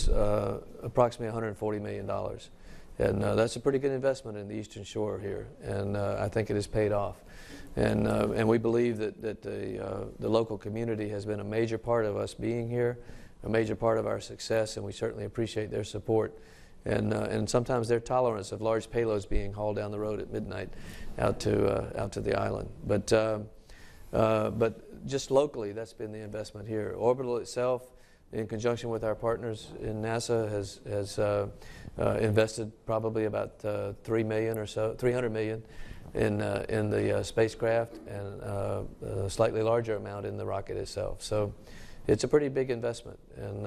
approximately $140 million. And that's a pretty good investment in the Eastern Shore here, and I think it has paid off. And we believe that the local community has been a major part of us being here, a major part of our success, and we certainly appreciate their support. And sometimes their tolerance of large payloads being hauled down the road at midnight out to the island. But just locally, that's been the investment here. Orbital itself, in conjunction with our partners in NASA, has invested probably about $300 million in the spacecraft, and a slightly larger amount in the rocket itself. So it's a pretty big investment, and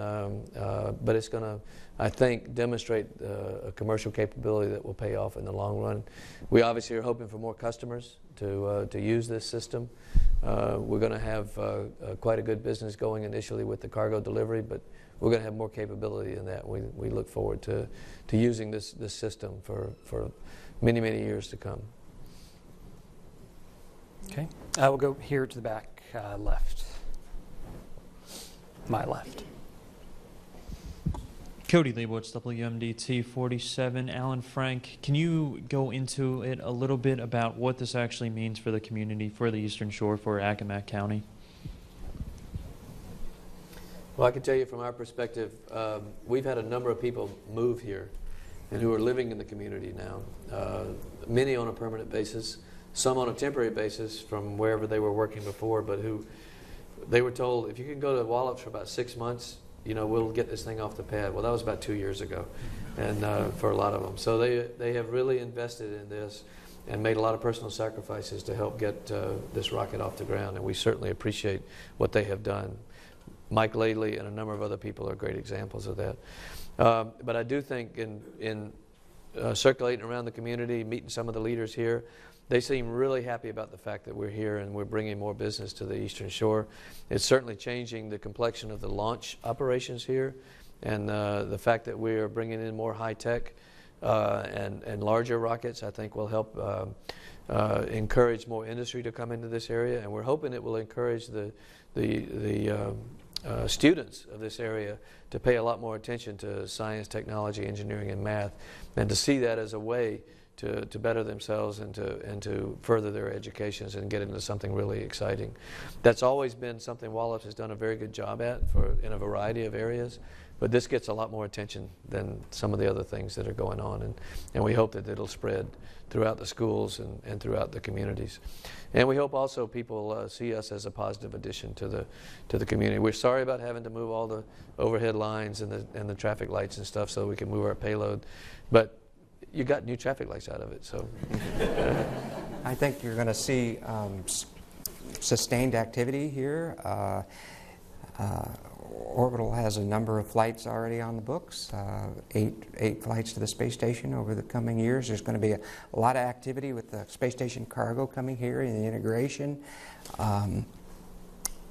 but it's going to, I think, demonstrate a commercial capability that will pay off in the long run. We obviously are hoping for more customers to use this system. We're going to have quite a good business going initially with the cargo delivery, but we're going to have more capability in that. We look forward to using this system for many, many years to come. Okay, we'll go here to the back left. My left. Cody Leibowitz, WMDT 47. Alan Frank, can you go into it a little bit about what this actually means for the community, for the Eastern Shore, for Accomack County? Well, I can tell you from our perspective, we've had a number of people move here and who are living in the community now, many on a permanent basis, some on a temporary basis from wherever they were working before, but who they were told, if you can go to Wallops for about 6 months, you know, we'll get this thing off the pad. Well, that was about 2 years ago, and for a lot of them. So they have really invested in this and made a lot of personal sacrifices to help get this rocket off the ground, and we certainly appreciate what they have done. Mike Laidley and a number of other people are great examples of that. But I do think in circulating around the community, meeting some of the leaders here, they seem really happy about the fact that we're here and we're bringing more business to the Eastern Shore. It's certainly changing the complexion of the launch operations here, and the fact that we are bringing in more high-tech and larger rockets, I think, will help encourage more industry to come into this area, and we're hoping it will encourage the students of this area to pay a lot more attention to science, technology, engineering, and math, and to see that as a way to better themselves and to further their educations and get into something really exciting. That's always been something Wallops has done a very good job at in a variety of areas, but this gets a lot more attention than some of the other things that are going on, and we hope that it'll spread throughout the schools and throughout the communities. And we hope also people see us as a positive addition to the community. We're sorry about having to move all the overhead lines and the traffic lights and stuff so we can move our payload, but you got new traffic lights out of it, so. I think you're going to see sustained activity here. Orbital has a number of flights already on the books, eight flights to the space station over the coming years. There's going to be a lot of activity with the space station cargo coming here and the integration.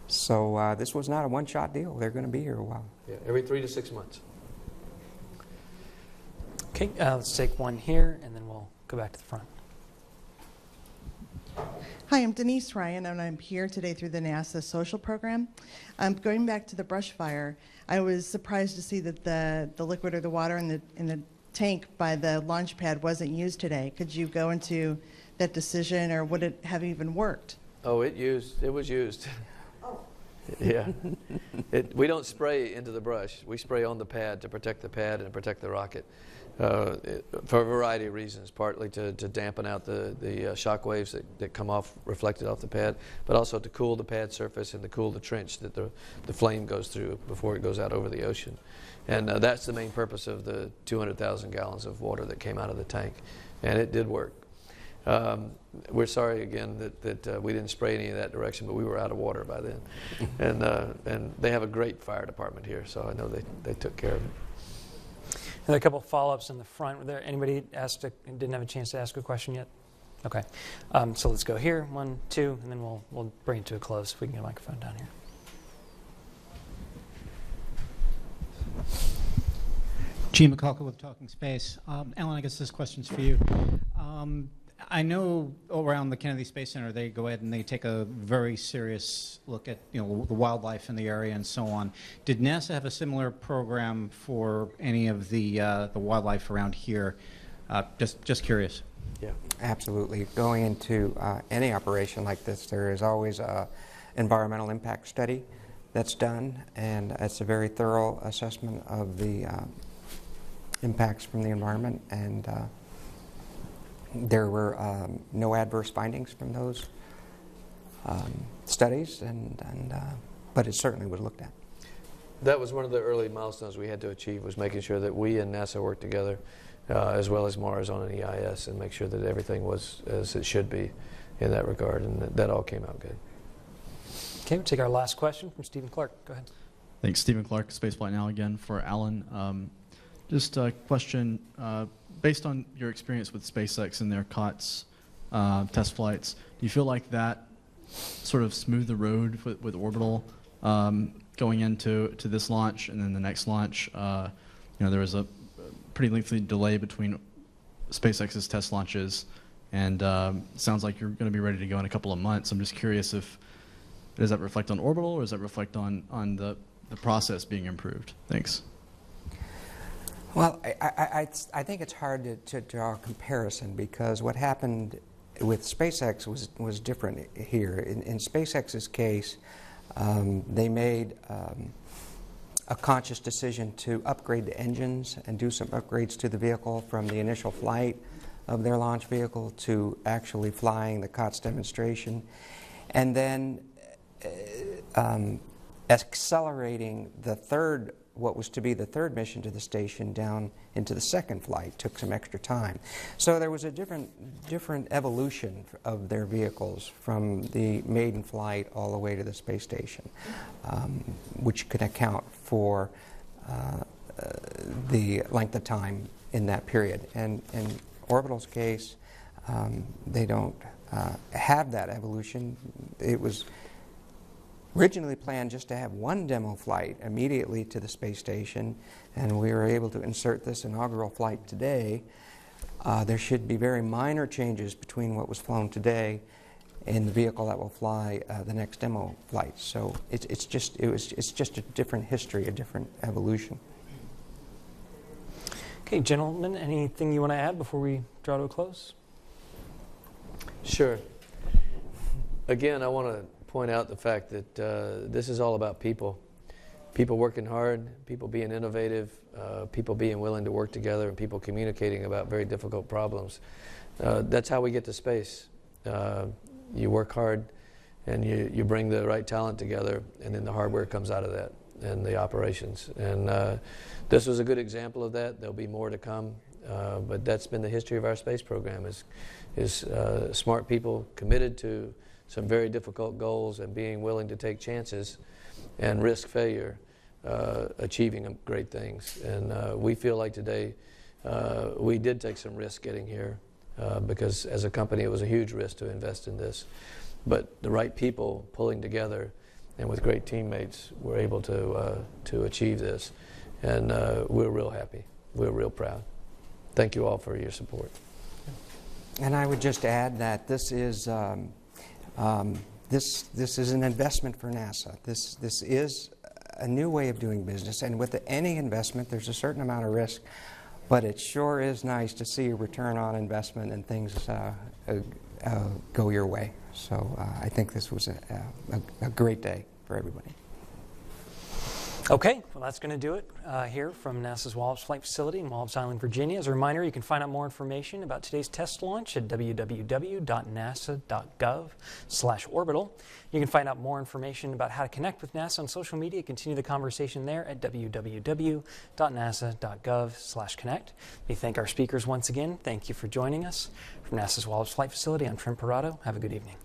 So this was not a one-shot deal. They're going to be here a while. Yeah, every 3 to 6 months. Okay, let's take one here, and then we'll go back to the front. Hi, I'm Denise Ryan, and I'm here today through the NASA social program. Going back to the brush fire, I was surprised to see that the liquid or the water in the tank by the launch pad wasn't used today. Could you go into that decision, or would it have even worked? Oh, it was used. Oh. Yeah. We don't spray into the brush. We spray on the pad to protect the pad and protect the rocket. For a variety of reasons, partly to dampen out the shock waves that come off, reflected off the pad, but also to cool the pad surface and to cool the trench that the flame goes through before it goes out over the ocean. And that's the main purpose of the 200,000 gallons of water that came out of the tank. And it did work. We're sorry again that we didn't spray any of that direction, but we were out of water by then. And they have a great fire department here, so I know they took care of it. And a couple of follow-ups in the front. Were there anybody didn't have a chance to ask a question yet? Okay. So let's go here, 1, 2, and then we'll bring it to a close if we can get a microphone down here. Gene McCullough with Talking Space. Alan, I guess this question's for you. I know around the Kennedy Space Center they go ahead and they take a very serious look at the wildlife in the area and so on. Did NASA have a similar program for any of the wildlife around here? Just curious. Yeah. Absolutely. Going into any operation like this, there is always an environmental impact study that's done, and it's a very thorough assessment of the impacts from the environment, and there were no adverse findings from those studies, but it certainly was looked at. That was one of the early milestones we had to achieve, was making sure that we and NASA worked together, as well as Mars on an EIS, and make sure that everything was as it should be in that regard, and that all came out good. Okay, we'll take our last question from Stephen Clark. Go ahead. Thanks, Stephen Clark, Spaceflight Now again for Alan. Just a question, based on your experience with SpaceX and their COTS test flights, do you feel like that sort of smoothed the road with Orbital going into this launch and then the next launch? There was a pretty lengthy delay between SpaceX's test launches, and sounds like you're going to be ready to go in a couple of months. I'm just curious if does that reflect on Orbital, or does that reflect on the process being improved? Thanks. Well, I think it's hard to draw a comparison, because what happened with SpaceX was different here. In SpaceX's case, they made a conscious decision to upgrade the engines and do some upgrades to the vehicle from the initial flight of their launch vehicle to actually flying the COTS demonstration, and then accelerating what was to be the third mission to the station down into the second flight. Took some extra time. So there was a different evolution of their vehicles from the maiden flight all the way to the space station, which could account for the length of time in that period. And in Orbital's case, they don't have that evolution. It was originally planned just to have one demo flight immediately to the space station, and we were able to insert this inaugural flight today. There should be very minor changes between what was flown today and the vehicle that will fly the next demo flight. So it's just a different history, a different evolution. Okay, gentlemen, anything you want to add before we draw to a close? Sure. Again, I want to point out the fact that this is all about people. People working hard, people being innovative, people being willing to work together, and people communicating about very difficult problems. That's how we get to space. You work hard, and you bring the right talent together, and then the hardware comes out of that, and the operations. And this was a good example of that. There'll be more to come, but that's been the history of our space program, is smart people committed to some very difficult goals and being willing to take chances and risk failure, achieving great things. And we feel like today we did take some risk getting here, because as a company it was a huge risk to invest in this. But the right people pulling together and with great teammates were able to achieve this. And we're real happy. We're real proud. Thank you all for your support. And I would just add that this is this is an investment for NASA. This is a new way of doing business, and with any investment, there's a certain amount of risk, but it sure is nice to see a return on investment and things go your way. So I think this was a great day for everybody. Okay, well that's going to do it here from NASA's Wallops Flight Facility in Wallops Island, Virginia. As a reminder, you can find out more information about today's test launch at www.nasa.gov/orbital. You can find out more information about how to connect with NASA on social media. Continue the conversation there at www.nasa.gov/connect. We thank our speakers once again. Thank you for joining us. From NASA's Wallops Flight Facility, I'm Trent Parado. Have a good evening.